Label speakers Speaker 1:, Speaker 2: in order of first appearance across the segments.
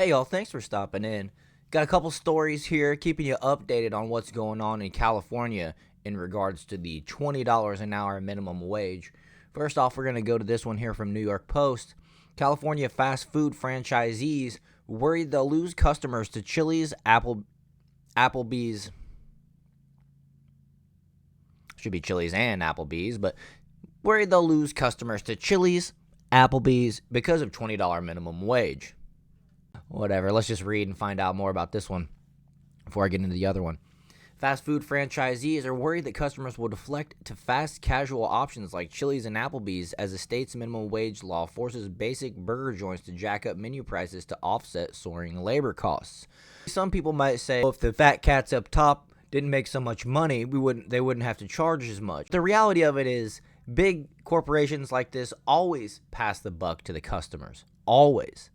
Speaker 1: Hey y'all, thanks for stopping in. Got a couple stories here keeping you updated on what's going on in California in regards to the $20 an hour minimum wage. First off, we're going to go to this one here from New York Post. California fast food franchisees worried they'll lose customers to Chili's, Applebee's. Should be Chili's and Applebee's, but worried they'll lose customers to Chili's, Applebee's because of $20 minimum wage. Whatever, let's just read and find out more about this one before I get into the other one. Fast food franchisees are worried that customers will deflect to fast casual options like Chili's and Applebee's as the state's minimum wage law forces basic burger joints to jack up menu prices to offset soaring labor costs. Some people might say, well, if the fat cats up top didn't make so much money, they wouldn't have to charge as much. The reality of it is big corporations like this always pass the buck to the customers. Always.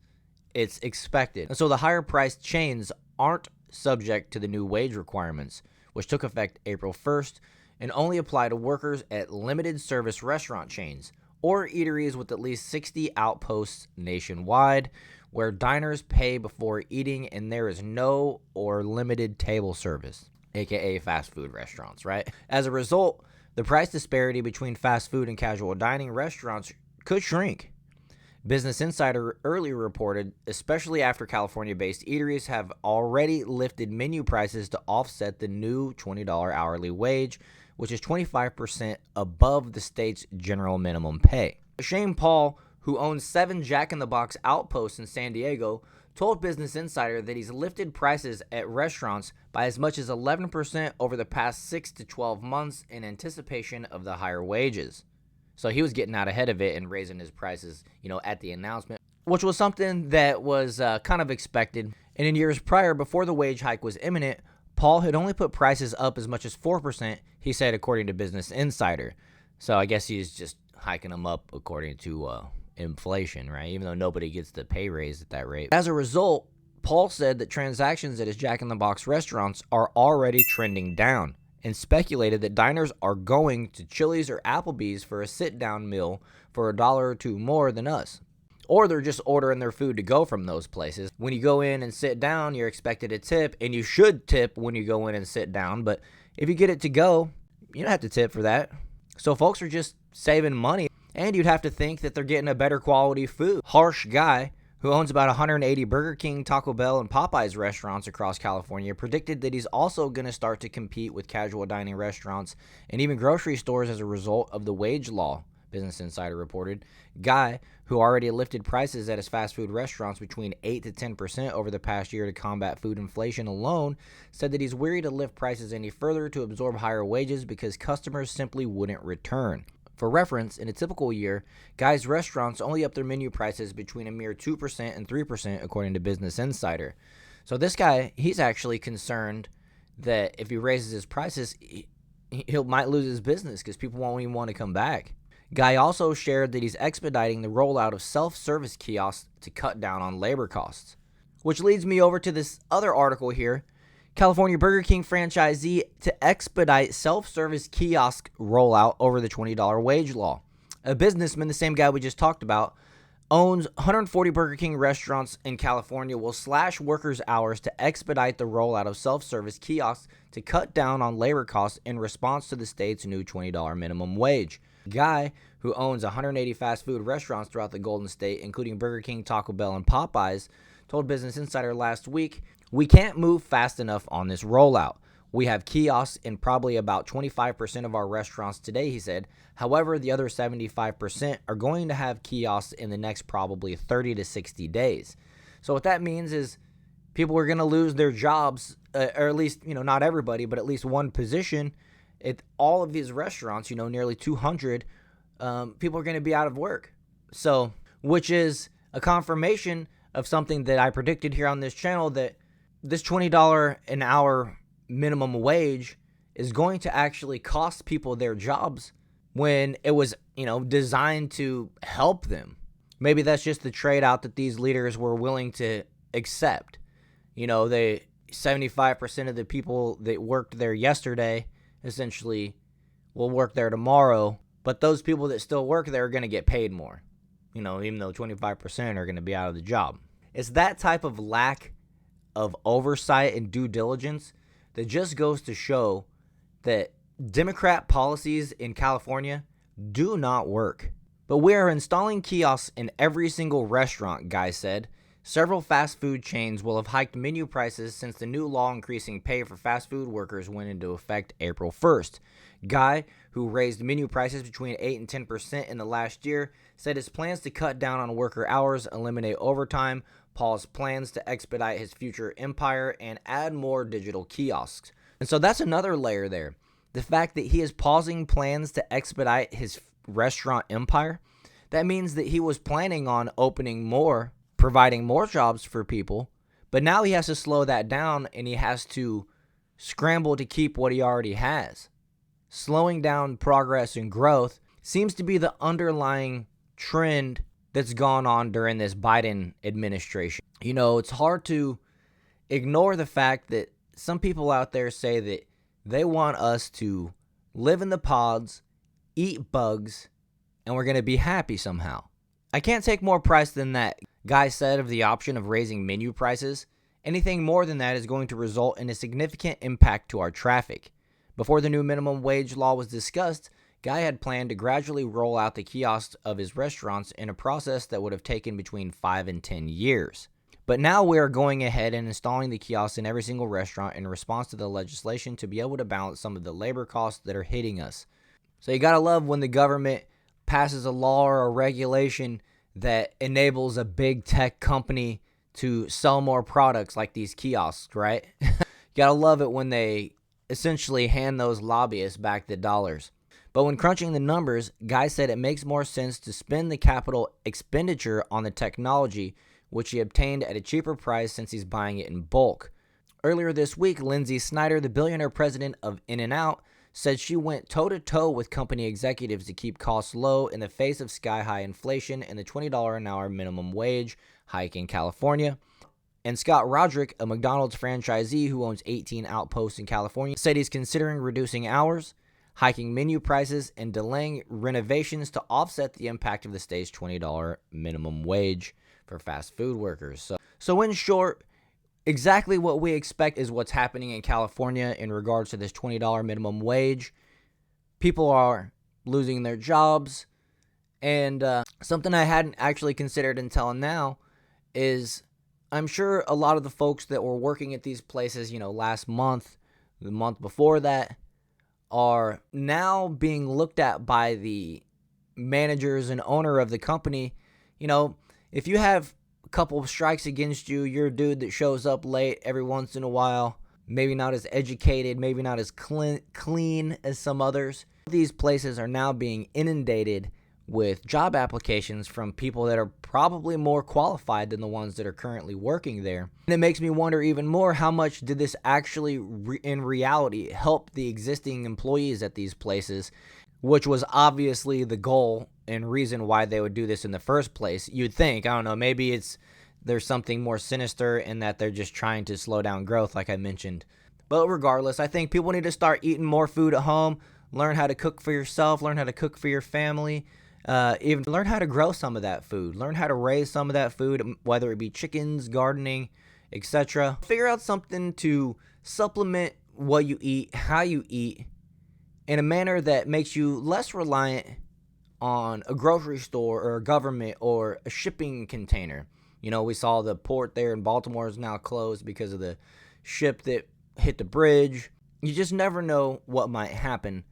Speaker 1: It's expected. And so the higher priced chains aren't subject to the new wage requirements, which took effect April 1st and only apply to workers at limited service restaurant chains or eateries with at least 60 outposts nationwide, where diners pay before eating and there is no or limited table service, aka fast food restaurants, right? As a result, the price disparity between fast food and casual dining restaurants could shrink. Business Insider earlier reported, especially after California-based eateries have already lifted menu prices to offset the new $20 hourly wage, which is 25% above the state's general minimum pay. Shane Paul, who owns 7 Jack in the Box outposts in San Diego, told Business Insider that he's lifted prices at restaurants by as much as 11% over the past 6 to 12 months in anticipation of the higher wages. So he was getting out ahead of it and raising his prices, at the announcement, which was something that was kind of expected. And in years prior, before the wage hike was imminent, Paul had only put prices up as much as 4%, he said, according to Business Insider. So I guess he's just hiking them up according to inflation, right? Even though nobody gets the pay raise at that rate. As a result, Paul said that transactions at his Jack in the Box restaurants are already trending down, and speculated that diners are going to Chili's or Applebee's for a sit-down meal for $1 or $2 more than us. Or they're just ordering their food to go from those places. When you go in and sit down, you're expected to tip, and you should tip when you go in and sit down, but if you get it to go, you don't have to tip for that. So folks are just saving money, and you'd have to think that they're getting a better quality food. Harsh Guy, who owns about 180 Burger King, Taco Bell, and Popeyes restaurants across California, predicted that he's also going to start to compete with casual dining restaurants and even grocery stores as a result of the wage law, Business Insider reported. Guy, who already lifted prices at his fast food restaurants between 8 to 10% over the past year to combat food inflation alone, said that he's weary to lift prices any further to absorb higher wages because customers simply wouldn't return. For reference, in a typical year, Guy's restaurants only up their menu prices between a mere 2% and 3%, according to Business Insider. So this guy, he's actually concerned that if he raises his prices, he might lose his business because people won't even want to come back. Guy also shared that he's expediting the rollout of self-service kiosks to cut down on labor costs. Which leads me over to this other article here. California Burger King franchisee to expedite self-service kiosk rollout over the $20 wage law. A businessman, the same guy we just talked about, owns 140 Burger King restaurants in California, will slash workers' hours to expedite the rollout of self-service kiosks to cut down on labor costs in response to the state's new $20 minimum wage. Guy, who owns 180 fast food restaurants throughout the Golden State, including Burger King, Taco Bell, and Popeyes, told Business Insider last week, "We can't move fast enough on this rollout. We have kiosks in probably about 25% of our restaurants today," he said. However, the other 75% are going to have kiosks in the next probably 30 to 60 days. So what that means is people are going to lose their jobs, or at least, not everybody, but at least one position at all of these restaurants, nearly 200, people are going to be out of work. So, which is a confirmation of something that I predicted here on this channel, that this $20 an hour minimum wage is going to actually cost people their jobs when it was, designed to help them. Maybe that's just the trade out that these leaders were willing to accept. 75% of the people that worked there yesterday essentially will work there tomorrow, but those people that still work there are going to get paid more, even though 25% are going to be out of the job. It's that type of lack of oversight and due diligence that just goes to show that Democrat policies in California do not work. But we are installing kiosks in every single restaurant, Guy said. Several fast food chains will have hiked menu prices since the new law increasing pay for fast food workers went into effect April 1st. Guy, who raised menu prices between 8 and 10% in the last year, said his plans to cut down on worker hours, eliminate overtime, pause plans to expedite his future empire, and add more digital kiosks. And so that's another layer there. The fact that he is pausing plans to expedite his restaurant empire, that means that he was planning on opening more, providing more jobs for people, but now he has to slow that down and he has to scramble to keep what he already has. Slowing down progress and growth seems to be the underlying trend that's gone on during this Biden administration. You know, it's hard to ignore the fact that some people out there say that they want us to live in the pods, eat bugs, and we're going to be happy somehow. I can't take more price than that. Guy said of the option of raising menu prices, anything more than that is going to result in a significant impact to our traffic. Before the new minimum wage law was discussed, Guy had planned to gradually roll out the kiosks of his restaurants in a process that would have taken between 5 and 10 years. But now we are going ahead and installing the kiosks in every single restaurant in response to the legislation to be able to balance some of the labor costs that are hitting us. So you gotta love when the government passes a law or a regulation that enables a big tech company to sell more products like these kiosks, right? You gotta love it when they essentially hand those lobbyists back the dollars. But when crunching the numbers, Guy said it makes more sense to spend the capital expenditure on the technology, which he obtained at a cheaper price since he's buying it in bulk. Earlier this week, Lindsay Snyder, the billionaire president of In-N-Out, said she went toe-to-toe with company executives to keep costs low in the face of sky-high inflation and the $20 an hour minimum wage hike in California. And Scott Roderick, a McDonald's franchisee who owns 18 outposts in California, said he's considering reducing hours, hiking menu prices, and delaying renovations to offset the impact of the state's $20 minimum wage for fast food workers. So in short, exactly what we expect is what's happening in California in regards to this $20 minimum wage. People are losing their jobs, and something I hadn't actually considered until now is I'm sure a lot of the folks that were working at these places, last month, the month before that, are now being looked at by the managers and owner of the company. If you have a couple of strikes against you, you're a dude that shows up late every once in a while, maybe not as educated, maybe not as clean as some others. These places are now being inundated with job applications from people that are probably more qualified than the ones that are currently working there. And it makes me wonder even more, how much did this actually in reality help the existing employees at these places, which was obviously the goal and reason why they would do this in the first place. You'd think, I don't know, maybe there's something more sinister in that they're just trying to slow down growth, like I mentioned. But regardless, I think people need to start eating more food at home, learn how to cook for yourself, learn how to cook for your family, even learn how to grow some of that food, learn how to raise some of that food, whether it be chickens, gardening, etc. Figure out something to supplement what you eat, how you eat, in a manner that makes you less reliant on a grocery store or a government or a shipping container. We saw the port there in Baltimore is now closed because of the ship that hit the bridge. You just never know what might happen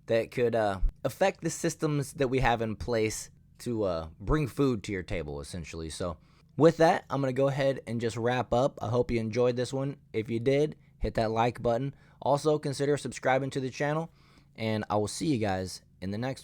Speaker 1: that could affect the systems that we have in place to bring food to your table, essentially. So with that, I'm going to go ahead and just wrap up. I hope you enjoyed this one. If you did, hit that like button. Also, consider subscribing to the channel, and I will see you guys in the next one.